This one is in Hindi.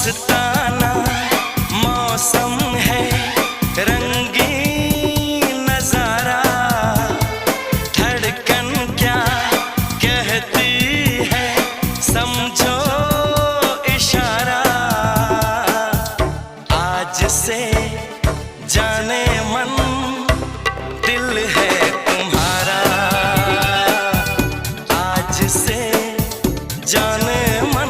मस्ताना मौसम है, रंगीन नजारा, धड़कन क्या कहती है समझो इशारा। आज से जाने मन दिल है तुम्हारा, आज से जाने मन